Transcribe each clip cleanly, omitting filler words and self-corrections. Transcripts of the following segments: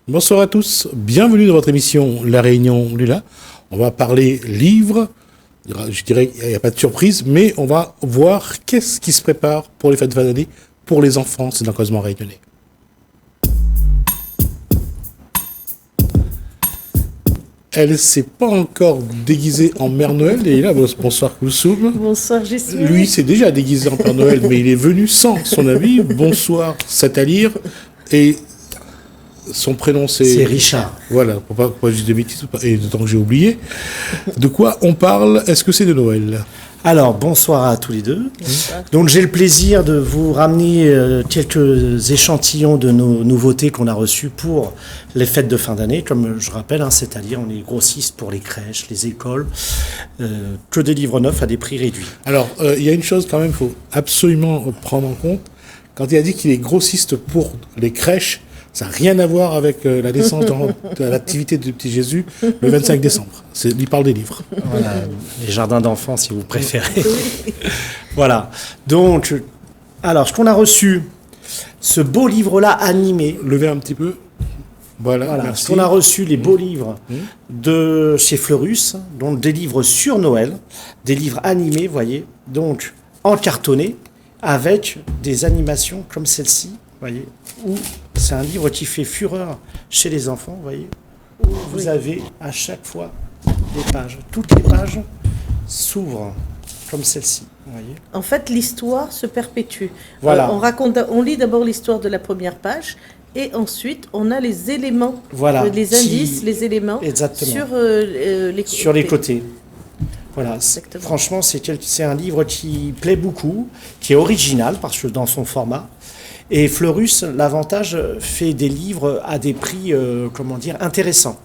Bonsoir à tous, bienvenue dans votre émission La Réunion Lula. On va parler livres, je dirais qu'il n'y a pas de surprise, mais on va voir qu'est-ce qui se prépare pour les fêtes de fin d'année pour les enfants, c'est dans Causement Réunionnais. Elle ne s'est pas encore déguisée en Mère Noël, et là, bonsoir Koulsoum. Bonsoir Jessie. Lui s'est déjà déguisé en Père Noël, mais il est venu sans son habit. Bonsoir Satalir, et son prénom c'est Richard. Voilà, pour pas dire de bêtises, et d'autant que j'ai oublié. De quoi on parle? Est-ce que c'est de Noël? Alors, bonsoir à tous les deux. Donc, j'ai le plaisir de vous ramener quelques échantillons de nos nouveautés qu'on a reçues pour les fêtes de fin d'année. Comme je rappelle, c'est-à-dire on est grossiste pour les crèches, les écoles, que des livres neufs à des prix réduits. Alors, il y a une chose quand même, il faut absolument prendre en compte. Quand il a dit qu'il est grossiste pour les crèches, ça n'a rien à voir avec la naissance de l'activité du petit Jésus le 25 décembre. Il parle des livres. Voilà, les jardins d'enfants, si vous préférez. Voilà. Donc, alors, ce qu'on a reçu, ce beau livre-là animé. Levez un petit peu. Voilà, merci. Ce qu'on a reçu, les beaux livres de chez Fleurus, donc des livres sur Noël, des livres animés, vous voyez, donc en cartonné, avec des animations comme celle-ci, voyez, où c'est un livre qui fait fureur chez les enfants, vous voyez, où vous avez à chaque fois des pages. Toutes les pages s'ouvrent comme celle-ci, vous voyez. En fait, l'histoire se perpétue. Voilà. On lit d'abord l'histoire de la première page et ensuite on a les éléments, Voilà, les indices, les éléments Exactement. sur les côtés. Voilà, Exactement. Franchement, c'est un livre qui plaît beaucoup, qui est original parce que dans son format. Et Fleurus, l'avantage, fait des livres à des prix, intéressants.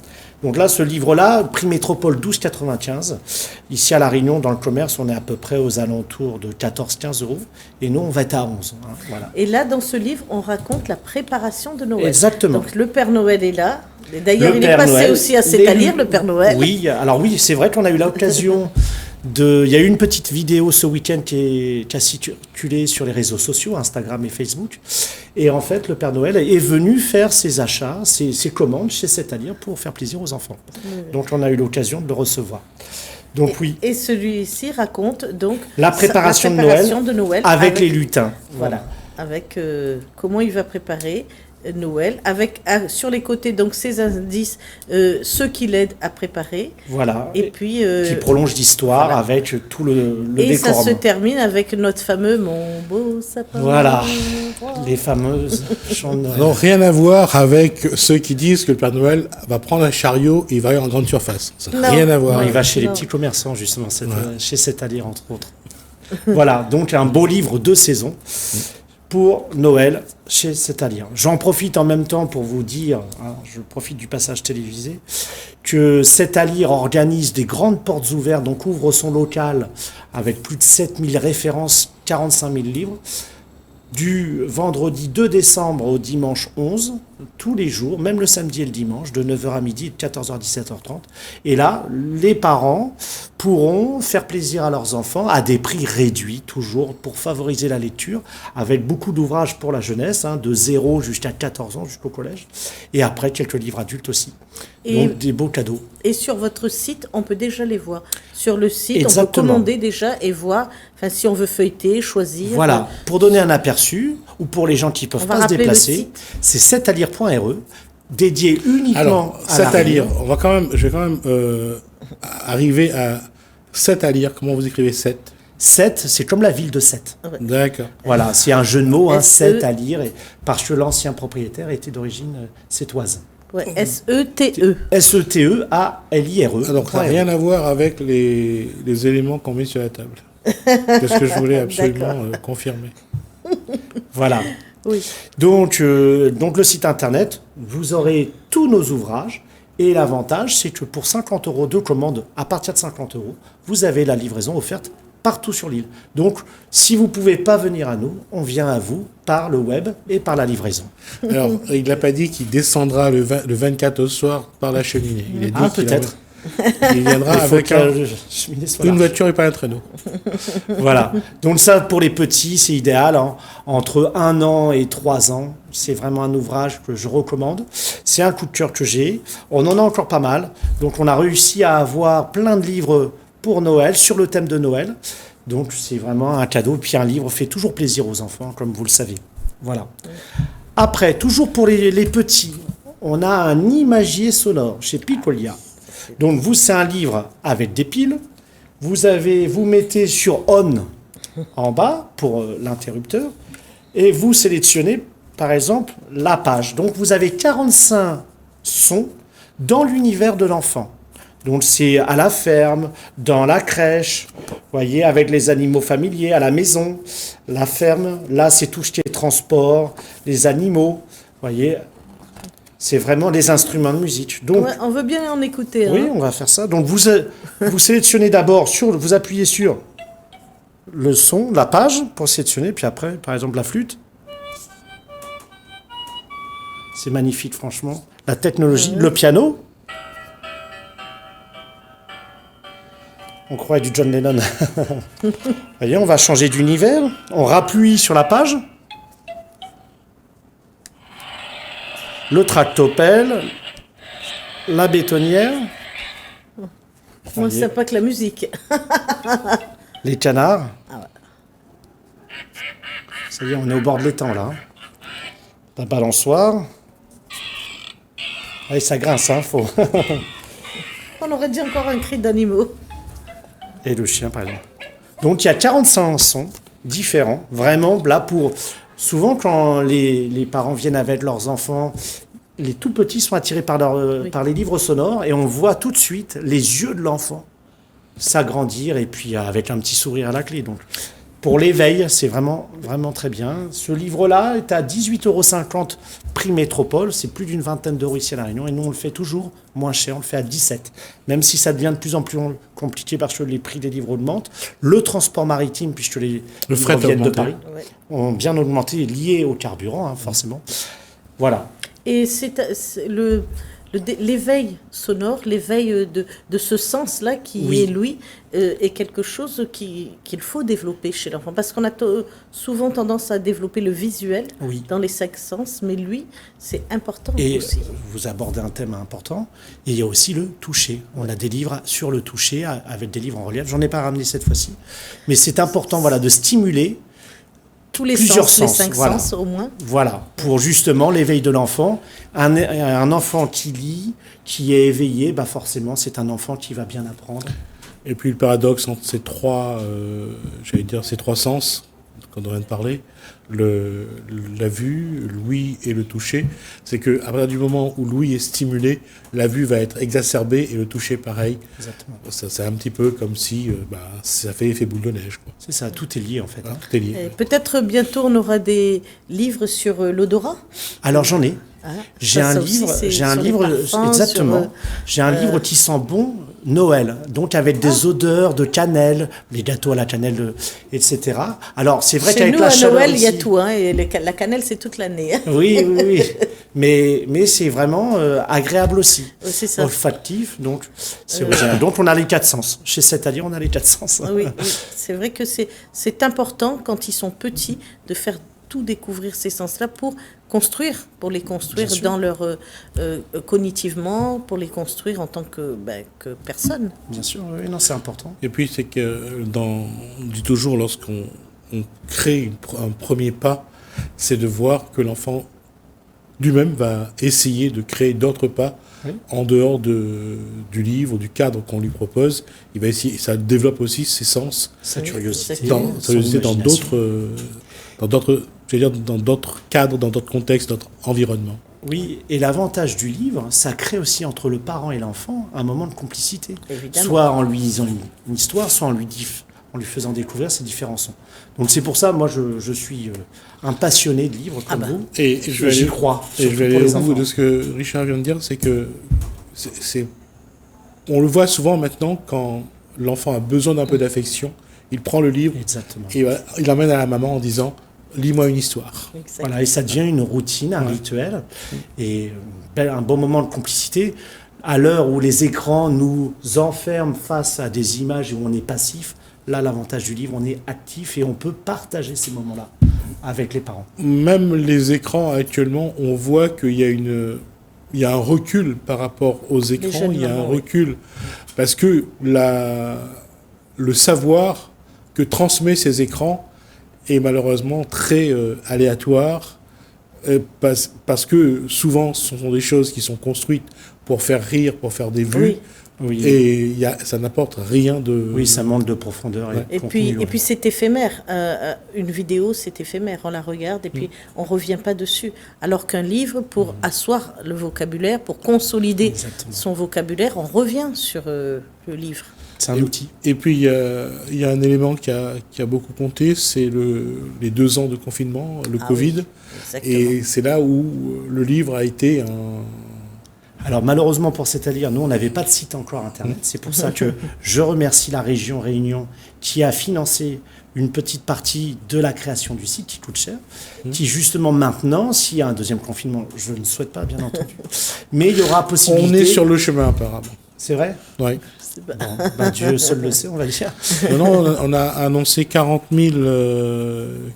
Donc là, ce livre-là, prix Métropole 12,95. Ici à La Réunion, dans le commerce, on est à peu près aux alentours de 14-15 euros. Et nous, on va être à 11. Voilà. Et là, dans ce livre, on raconte la préparation de Noël. Exactement. Donc le Père Noël est là. Et d'ailleurs, Le il est Père passé Noël, aussi à C'est-à-dire, le Père Noël. Oui, alors oui, c'est vrai qu'on a eu l'occasion il y a eu une petite vidéo ce week-end qui a circulé sur les réseaux sociaux, Instagram et Facebook. Et en fait, le Père Noël est venu faire ses achats, ses commandes chez C'est-à-dire pour faire plaisir aux enfants. Donc on a eu l'occasion de le recevoir. Donc oui. Et celui-ci raconte donc La préparation de Noël avec les lutins. Voilà. Avec comment il va préparer Noël, avec sur les côtés donc ces indices, ceux qui l'aident à préparer. Voilà. Et puis qui prolonge l'histoire avec tout le décorum. Et ça se termine avec notre fameux Mon beau sapin. Voilà. Les fameuses chants de Noël. Non, rien à voir avec ceux qui disent que le Père Noël va prendre un chariot et il va aller en grande surface. Ça n'a rien à voir. Non, il va chez les petits commerçants, justement, chez C'est-à-dire, entre autres. Voilà, donc un beau livre de saison pour Noël chez C'est-à-dire. J'en profite en même temps pour vous dire, je profite du passage télévisé, que C'est-à-dire organise des grandes portes ouvertes, donc ouvre son local avec plus de 7000 références, 45 000 livres, du vendredi 2 décembre au dimanche 11, tous les jours, même le samedi et le dimanche, de 9h à midi, de 14h à 17h30. Et là, les parents pourront faire plaisir à leurs enfants à des prix réduits, toujours, pour favoriser la lecture, avec beaucoup d'ouvrages pour la jeunesse, de 0 jusqu'à 14 ans, jusqu'au collège, et après quelques livres adultes aussi. Donc des beaux cadeaux. Et sur votre site, on peut déjà les voir. Sur le site, Exactement. On peut commander déjà et voir, si on veut feuilleter, choisir. Voilà, pour donner un aperçu, ou pour les gens qui ne peuvent pas se déplacer, c'est c'est-à-dire.re, dédié uniquement à la C'est-à-dire, je vais quand même arriver à C'est-à-dire, comment vous écrivez 7 Sète, c'est comme la ville de Sète. Ouais. D'accord. Voilà, c'est un jeu de mots, Sète à lire, parce que l'ancien propriétaire était d'origine sétoise. Ouais, S-E-T-E. S-E-T-E-A-L-I-R-E. Donc ça n'a rien à voir avec les éléments qu'on met sur la table. C'est ce que je voulais absolument confirmer. Voilà. Oui. Donc le site internet, vous aurez tous nos ouvrages. Et l'avantage, c'est que pour 50 € de commande, à partir de 50 €, vous avez la livraison offerte partout sur l'île. Donc, si vous ne pouvez pas venir à nous, on vient à vous par le web et par la livraison. Alors, il n'a pas dit qu'il descendra le 24 au soir par la cheminée. Il a dit peut-être. Il viendra Il faut avec que le cheminée soit une large. voiture et pas un traîneau. Voilà. Donc ça, pour les petits, c'est idéal. Hein. Entre 1 an et 3 ans, c'est vraiment un ouvrage que je recommande. C'est un coup de cœur que j'ai. On en a encore pas mal. Donc on a réussi à avoir plein de livres pour Noël, sur le thème de Noël. Donc c'est vraiment un cadeau. Puis un livre fait toujours plaisir aux enfants, comme vous le savez. Voilà. Après, toujours pour les petits, on a un imagier sonore chez Picolia. Donc vous, c'est un livre avec des piles. Vous mettez sur on en bas pour l'interrupteur et vous sélectionnez par exemple la page. Donc vous avez 45 sons dans l'univers de l'enfant. Donc c'est à la ferme, dans la crèche, voyez, avec les animaux familiers, à la maison, la ferme. Là, c'est tout ce qui est transport, les animaux, voyez. C'est vraiment des instruments de musique. Donc, Ouais, on veut bien en écouter. oui, Hein. on va faire ça. Donc vous sélectionnez d'abord vous appuyez sur le son, la page pour sélectionner, puis après, par exemple, la flûte. C'est magnifique, franchement. La technologie, le piano. On croit du John Lennon. Voyez, on va changer d'univers. On rappuie sur la page. Le tractopelle. La bétonnière. Moi, c'est pas que la musique. Les canards. Ça y est, on est au bord de l'étang, là. La balançoire. Oui, ça grince, hein, faut. On aurait dit encore un cri d'animaux. Et le chien, par exemple. Donc, il y a 45 sons différents, vraiment, là, pour... Souvent, quand les parents viennent avec leurs enfants, les tout petits sont attirés par les livres sonores, et on voit tout de suite les yeux de l'enfant s'agrandir, et puis avec un petit sourire à la clé. Donc, pour l'éveil, c'est vraiment, vraiment très bien. Ce livre-là est à 18,50 € prix Métropole. C'est plus d'une vingtaine d'euros ici à La Réunion. Et nous, on le fait toujours moins cher. On le fait à 17. Même si ça devient de plus en plus compliqué parce que les prix des livres augmentent. Le transport maritime, puisque les fret livres a viennent de augmenté. Paris, Ouais. ont bien augmenté, lié au carburant, hein, forcément. Voilà. Et c'est l'éveil sonore, l'éveil de ce sens-là qui Oui. est lui, est quelque chose qu'il faut développer chez l'enfant. Parce qu'on a souvent tendance à développer le visuel Oui. dans les 5 sens, mais lui, c'est important Et aussi. vous abordez un thème important. Et il y a aussi le toucher. On a des livres sur le toucher, avec des livres en relief. J'en ai pas ramené cette fois-ci. Mais c'est important, voilà, de stimuler Tous les plusieurs sens, les sens, 5 voilà. sens au moins. Voilà, pour justement l'éveil de l'enfant. Un enfant qui lit, qui est éveillé, bah forcément, c'est un enfant qui va bien apprendre. Et puis le paradoxe entre ces trois, ces trois sens, qu'on vient de parler, la vue, l'ouïe et le toucher, c'est que à partir du moment où l'ouïe est stimulée, la vue va être exacerbée et le toucher pareil. Exactement. C'est un petit peu comme si ça fait effet boule de neige, quoi. C'est ça, tout est lié en fait. Hein, tout est lié. Et peut-être bientôt on aura des livres sur l'odorat. Alors j'en ai. Hein. J'ai Ça un aussi, livre, c'est j'ai un sur les livre, parfums, exactement. sur, J'ai un livre qui sent bon Noël, donc avec des odeurs de cannelle, les gâteaux à la cannelle, etc. Alors c'est vrai Chez qu'avec nous, la à chaleur Noël, il y a ici- tout. Hein, et la cannelle, c'est toute l'année. Hein. Oui, oui, oui. Mais c'est vraiment agréable aussi. C'est ça. Olfactif, donc c'est original. Donc on a les 4 sens. Chez cet allié, on a les 4 sens. Oui, oui. C'est vrai que c'est important, quand ils sont petits, de faire tout découvrir ces sens-là pour les construire Bien sûr. dans leur cognitivement, pour les construire en tant que personne. Bien sûr, oui, non, c'est important. Et puis c'est que on dit toujours lorsqu'on crée un premier pas, c'est de voir que l'enfant lui-même va essayer de créer d'autres pas Oui. en dehors du livre, du cadre qu'on lui propose. Il va essayer, ça développe aussi ses sens Sa Oui, curiosité, exactement. dans son dans d'autres cadres, dans d'autres contextes, d'autres environnements. Oui, et l'avantage du livre, ça crée aussi entre le parent et l'enfant un moment de complicité. Évidemment. Soit en lui lisant une histoire, soit en lui faisant découvrir ces différents sons. Donc c'est pour ça, moi, je suis un passionné de livres comme vous. Et je vais J'y aller, crois. et je surtout vais pour aller les au bout enfants. de ce que Richard vient de dire, c'est que on le voit souvent maintenant quand l'enfant a besoin d'un peu d'affection, il prend le livre Exactement. et il l'emmène à la maman en disant « lis-moi une histoire ». Voilà, et ça devient une routine, un rituel, et un bon moment de complicité. à l'heure où les écrans nous enferment face à des images où on est passif, là, l'avantage du livre, on est actif et on peut partager ces moments-là avec les parents. Même les écrans, actuellement, on voit qu'il y a il y a un recul par rapport aux écrans, il y a un recul parce que le savoir que transmet ces écrans est malheureusement très aléatoire parce que souvent ce sont des choses qui sont construites pour faire rire, pour faire des vues. Oui. Et ça n'apporte rien de... Oui, ça manque de profondeur. Et puis c'est éphémère. Une vidéo, c'est éphémère. On la regarde et puis on ne revient pas dessus. Alors qu'un livre, pour asseoir le vocabulaire, pour consolider son vocabulaire, on revient sur le livre. C'est un outil. Et puis, il y a un élément qui a beaucoup compté, c'est les 2 ans de confinement, le Covid. Oui, et c'est là où le livre a été un... Alors malheureusement pour C'est-à-dire, nous on n'avait pas de site encore internet. C'est pour ça que je remercie la région Réunion qui a financé une petite partie de la création du site qui coûte cher, qui justement maintenant, s'il y a un deuxième confinement, je ne souhaite pas bien entendu, mais il y aura possibilité... On est sur le chemin apparemment. C'est vrai ? Oui. Bon, Dieu seul le sait, on va le dire. Non, on a annoncé 40 000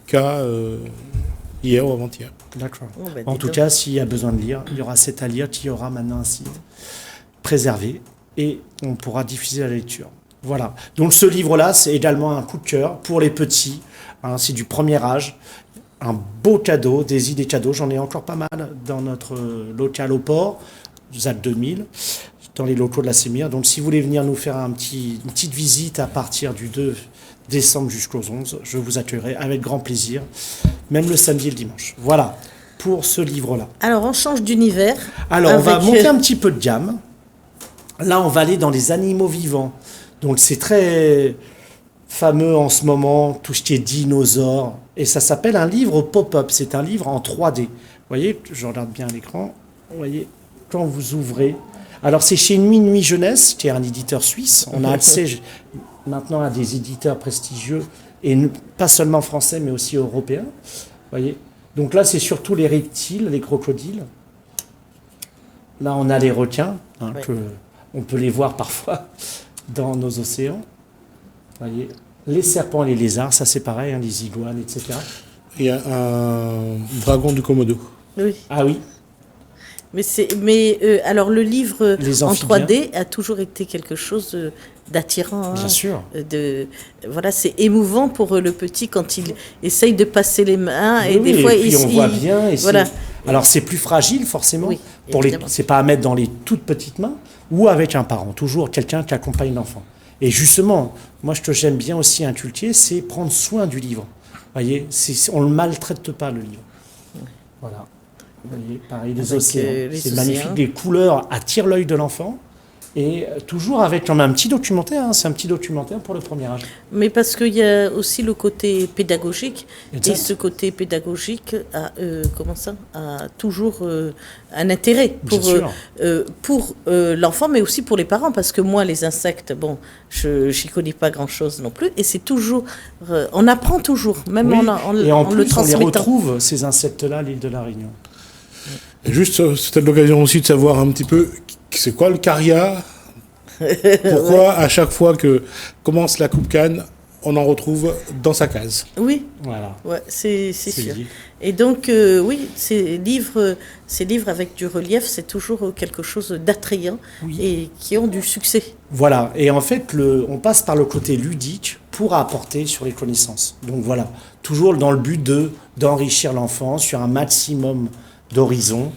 cas hier ou avant-hier. D'accord. En tout cas, s'il y a besoin de lire, il y aura C'est-à-dire qui aura maintenant un site préservé et on pourra diffuser la lecture. Voilà. Donc ce livre-là, c'est également un coup de cœur pour les petits. Hein, c'est du premier âge. Un beau cadeau, des idées cadeaux. J'en ai encore pas mal dans notre local au port, ZAC 2000, dans les locaux de la Sémire. Donc si vous voulez venir nous faire une petite visite à partir du 2 décembre jusqu'aux 11, je vous accueillerai avec grand plaisir, même le samedi et le dimanche. Voilà, pour ce livre-là. Alors, on change d'univers. Alors, on va monter un petit peu de gamme. Là, on va aller dans les animaux vivants. Donc, c'est très fameux en ce moment, tout ce qui est dinosaures. Et ça s'appelle un livre pop-up. C'est un livre en 3D. Vous voyez, je regarde bien l'écran. Vous voyez, quand vous ouvrez... Alors, c'est chez Nuit Jeunesse, qui est un éditeur suisse. On a accès... maintenant à des éditeurs prestigieux, et pas seulement français, mais aussi européens. Voyez. Donc là, c'est surtout les reptiles, les crocodiles. Là, on a les requins, on peut les voir parfois dans nos océans. Voyez. Les serpents et les lézards, ça c'est pareil, hein, les iguanes, etc. Il y a un dragon du Komodo. Oui. Ah oui. Mais alors le livre en amphibiens. 3D a toujours été quelque chose d'attirant. Bien sûr. Voilà, c'est émouvant pour le petit quand il essaye de passer les mains et Oui, des fois et puis on voit bien. Et voilà. Alors c'est plus fragile forcément. Oui, c'est pas à mettre dans les toutes petites mains ou avec un parent, toujours quelqu'un qui accompagne l'enfant. Et justement, moi ce que j'aime bien aussi inculquer, c'est prendre soin du livre. Voyez, on le maltraite pas le livre. Voilà. Vous voyez, pareil, les océans. C'est magnifique, les couleurs attirent l'œil de l'enfant. Et toujours avec, on a un petit documentaire, hein, c'est un petit documentaire pour le premier âge. Mais parce qu'il y a aussi le côté pédagogique, Exact. et ce côté pédagogique a toujours un intérêt pour l'enfant, mais aussi pour les parents, parce que moi, les insectes, bon, j'y connais pas grand-chose non plus, et c'est toujours, on apprend toujours, même Oui. Et en en le plus, on transmettant. les retrouve, ces insectes-là, à l'île de la Réunion. Et juste, c'était l'occasion aussi de savoir un petit peu, c'est quoi le caria? Pourquoi à chaque fois que commence la Coupe Cannes, on en retrouve dans sa case? Oui, Voilà. ouais, c'est sûr. Dit. Et donc, oui, ces livres avec du relief, c'est toujours quelque chose d'attrayant et qui ont du succès. Voilà. Et en fait, on passe par le côté ludique pour apporter sur les connaissances. Donc voilà, toujours dans le but d'enrichir l'enfant sur un maximum d'horizons,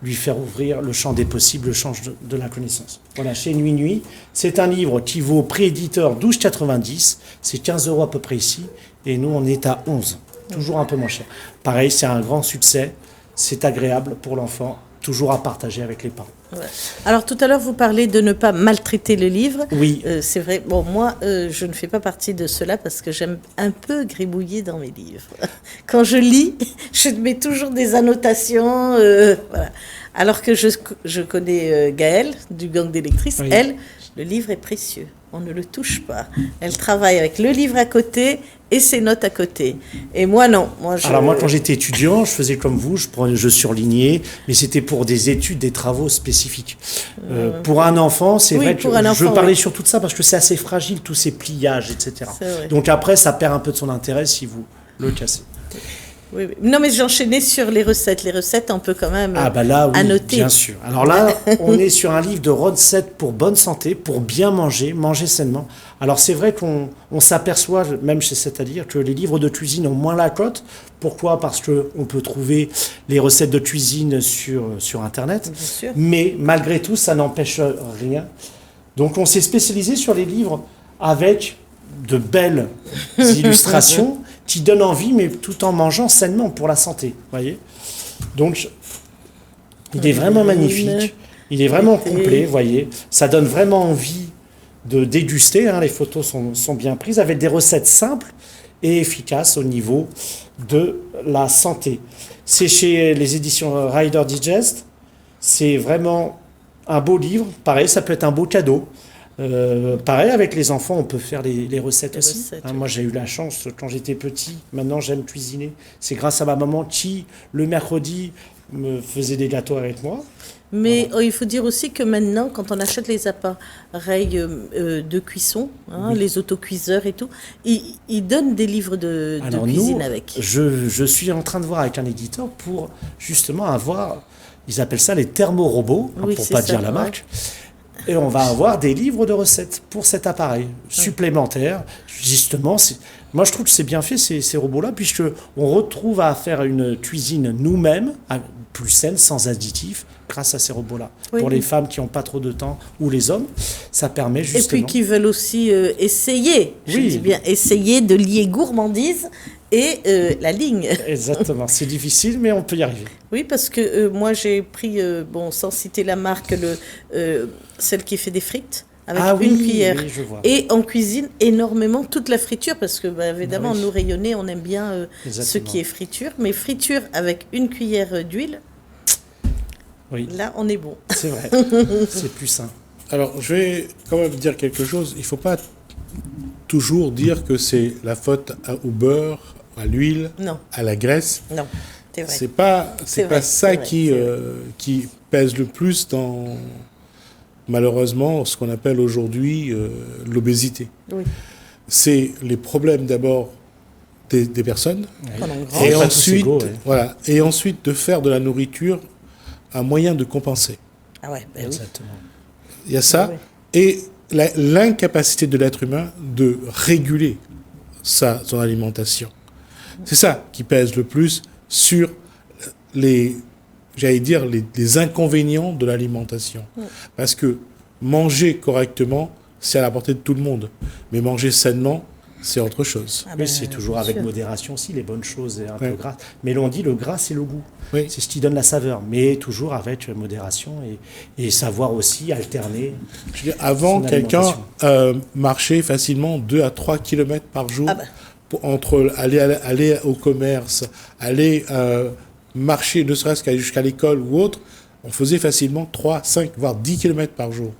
lui faire ouvrir le champ des possibles, le champ de la connaissance. Voilà, chez Nuit, c'est un livre qui vaut prix éditeur 12,90, c'est 15 € à peu près ici, et nous on est à 11, toujours un peu moins cher. Pareil, c'est un grand succès, c'est agréable pour l'enfant, toujours à partager avec les parents. Ouais. Alors tout à l'heure, vous parlez de ne pas maltraiter le livre. Oui. C'est vrai. Bon, moi, je ne fais pas partie de cela parce que j'aime un peu gribouiller dans mes livres. Quand je lis, je mets toujours des annotations. Voilà. Alors que je connais Gaëlle, du Gang des lectrices. Oui. Elle, le livre est précieux. On ne le touche pas. Elle travaille avec le livre à côté et ses notes à côté. Et moi, non. Alors moi, quand j'étais étudiant, je faisais comme vous, je surlignais, mais c'était pour des études, des travaux spécifiques. Pour un enfant, c'est vrai que je parlais surtout de ça parce que c'est assez fragile, tous ces pliages, etc. Donc après, ça perd un peu de son intérêt si vous le cassez. Oui. Non, mais j'enchaînais sur les recettes. Les recettes, on peut quand même annoter. Bien sûr. Alors là, on est sur un livre de recettes pour bonne santé, pour bien manger, manger sainement. Alors c'est vrai qu'on s'aperçoit, même chez C'est-à-dire, que les livres de cuisine ont moins la cote. Pourquoi ? Parce qu'on peut trouver les recettes de cuisine sur Internet. Bien sûr. Mais malgré tout, ça n'empêche rien. Donc on s'est spécialisé sur les livres avec de belles illustrations qui donnent envie, mais tout en mangeant sainement pour la santé. Voyez ? Donc, il est vraiment magnifique. Il est vraiment complet, voyez. Ça donne vraiment envie de déguster. Les photos sont bien prises avec des recettes simples et efficaces au niveau de la santé. C'est chez les éditions Rider Digest. C'est vraiment un beau livre. Pareil, ça peut être un beau cadeau. Pareil, avec les enfants, on peut faire les recettes aussi. Moi, j'ai eu la chance, quand j'étais petit, maintenant j'aime cuisiner. C'est grâce à ma maman qui, le mercredi, me faisait des gâteaux avec moi. Mais il faut dire aussi que maintenant, quand on achète les appareils de cuisson, les autocuiseurs et tout, ils donnent des livres de cuisine avec. Je suis en train de voir avec un éditeur pour justement avoir, ils appellent ça les thermorobots, pour ne pas dire la marque. Et on va avoir des livres de recettes pour cet appareil supplémentaire. Justement, moi je trouve que c'est bien fait ces robots-là, puisqu'on retrouve à faire une cuisine nous-mêmes, plus saine, sans additifs, grâce à ces robots-là. Pour les femmes qui n'ont pas trop de temps, ou les hommes, ça permet justement... Et puis qui veulent aussi essayer, je dis bien, essayer de lier gourmandise et la ligne. Exactement, c'est difficile, mais on peut y arriver. Oui, parce que moi j'ai pris, sans citer la marque, celle qui fait des frites, avec une cuillère. Oui, je vois. Et on cuisine énormément toute la friture, parce que évidemment, nous rayonnés, on aime bien ce qui est friture, mais friture avec une cuillère d'huile, là on est bon. C'est vrai, c'est plus sain. Alors, je vais quand même dire quelque chose. Il ne faut pas toujours dire que c'est la faute au beurre, à l'huile, à la graisse. Non, c'est vrai. C'est pas ça qui pèse le plus dans, malheureusement, ce qu'on appelle aujourd'hui l'obésité. Oui. C'est les problèmes d'abord des personnes, et ensuite, et ensuite de faire de la nourriture un moyen de compenser. Ah ouais, exactement. Il y a ça, et l'incapacité de l'être humain de réguler son alimentation. C'est ça qui pèse le plus sur les inconvénients de l'alimentation. Parce que manger correctement, c'est à la portée de tout le monde. Mais manger sainement, c'est autre chose. Oui, c'est toujours avec modération aussi, les bonnes choses et un peu gras. Mais l'on dit le gras, c'est le goût. Oui. C'est ce qui donne la saveur. Mais toujours avec modération et savoir aussi alterner. Avant, quelqu'un marchait facilement 2 à 3 km par jour. Entre aller au commerce, aller marcher, ne serait-ce jusqu'à l'école ou autre, on faisait facilement 3, 5, voire 10 km par jour.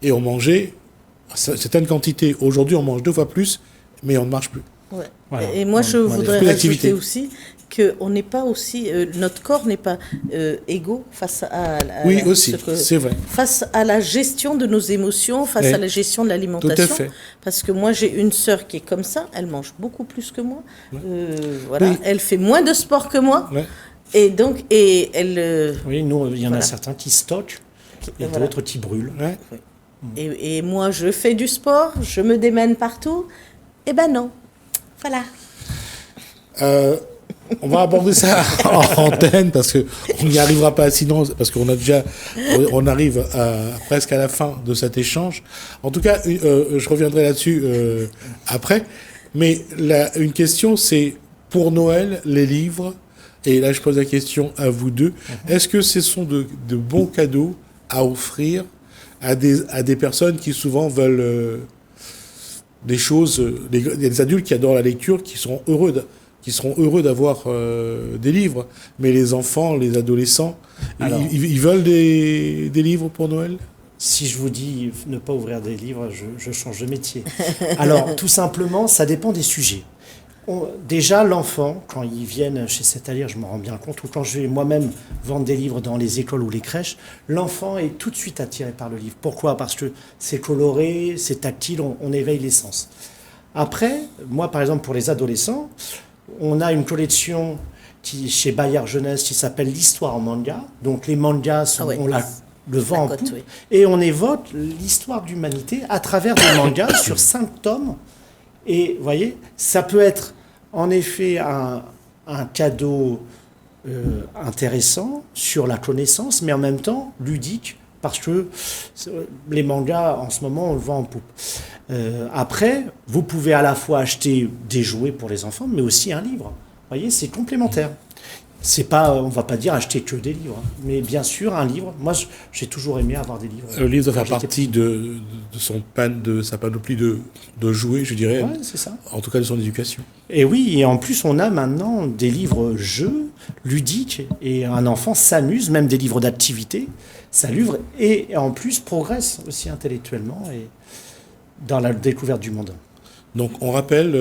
Et on mangeait certaines quantités. Aujourd'hui, on mange 2 fois plus, mais on ne marche plus. Ouais. Voilà. Et moi, je voudrais rajouter aussi qu'on n'est pas aussi... notre corps n'est pas égaux face à... Oui, aussi, c'est vrai. Face à la gestion de nos émotions, face à la gestion de l'alimentation. Tout à fait. Parce que moi, j'ai une sœur qui est comme ça, elle mange beaucoup plus que moi. Voilà. Oui. Elle fait moins de sport que moi. Ouais. Et donc, elle... Oui, nous, il y en a certains qui stockent et d'autres qui brûlent. Ouais. Oui. Et moi, je fais du sport, je me démène partout. Eh ben non. Voilà. On va aborder ça en antenne parce qu'on n'y arrivera pas sinon, parce on arrive presque à la fin de cet échange. En tout cas, je reviendrai là-dessus après. Mais une question, c'est pour Noël, les livres, et là je pose la question à vous deux, est-ce que ce sont de bons cadeaux à offrir à des personnes qui souvent veulent des choses... Il y a des adultes qui adorent la lecture, qui seront heureux d'avoir des livres. Mais les enfants, les adolescents, ils veulent des livres pour Noël ? Si je vous dis ne pas ouvrir des livres, je change de métier. Alors, tout simplement, ça dépend des sujets. Déjà, l'enfant, quand ils viennent chez C'est à lire, je m'en rends bien compte, ou quand je vais moi-même vendre des livres dans les écoles ou les crèches, l'enfant est tout de suite attiré par le livre. Pourquoi? Parce que c'est coloré, c'est tactile, on éveille les sens. Après, moi, par exemple, pour les adolescents, on a une collection chez Bayard Jeunesse qui s'appelle l'histoire en manga. Donc les mangas, on le vend en poupe, oui. Et on évoque l'histoire de l'humanité à travers des mangas sur 5 tomes. Et vous voyez, ça peut être en effet un cadeau intéressant sur la connaissance, mais en même temps ludique, parce que les mangas, en ce moment, on le vend en poupe. Après, vous pouvez à la fois acheter des jouets pour les enfants, mais aussi un livre. Vous voyez, c'est complémentaire. C'est pas, on va pas dire acheter que des livres, hein, mais bien sûr un livre. Moi, j'ai toujours aimé avoir des livres. Le livre doit faire partie de sa panoplie de jouets, je dirais. Ouais, c'est ça. En tout cas, de son éducation. Et oui, et en plus, on a maintenant des livres jeux ludiques et un enfant s'amuse, même des livres d'activité, ça l'ouvre et en plus progresse aussi intellectuellement et dans la découverte du monde. Donc, on rappelle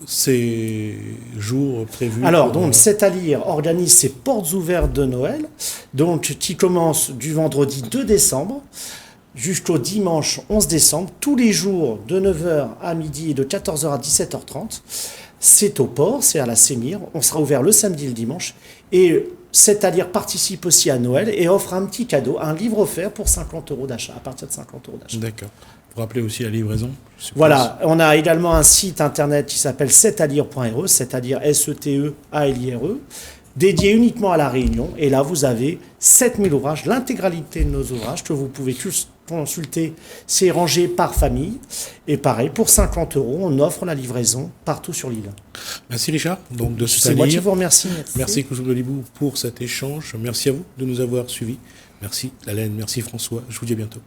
ces jours prévus. Alors, donc, C'est à lire organise ses portes ouvertes de Noël, donc qui commence du vendredi 2 décembre jusqu'au dimanche 11 décembre, tous les jours de 9h à midi et de 14h à 17h30. C'est au port, c'est à la Sémire. On sera ouvert le samedi et le dimanche. Et C'est à lire participe aussi à Noël et offre un petit cadeau, un livre offert pour 50 € d'achat, à partir de 50 € d'achat. D'accord. Pour rappeler aussi la livraison. Voilà, on a également un site internet qui s'appelle setalire.re, c'est-à-dire SETEALIRE, dédié uniquement à la Réunion. Et là, vous avez 7000 ouvrages, l'intégralité de nos ouvrages que vous pouvez consulter. C'est rangé par famille. Et pareil, pour 50 €, on offre la livraison partout sur l'île. Merci Richard. Donc de C'est moi qui vous remercie. Merci Koujoub de Libou pour cet échange. Merci à vous de nous avoir suivis. Merci Lalaine, merci François. Je vous dis à bientôt.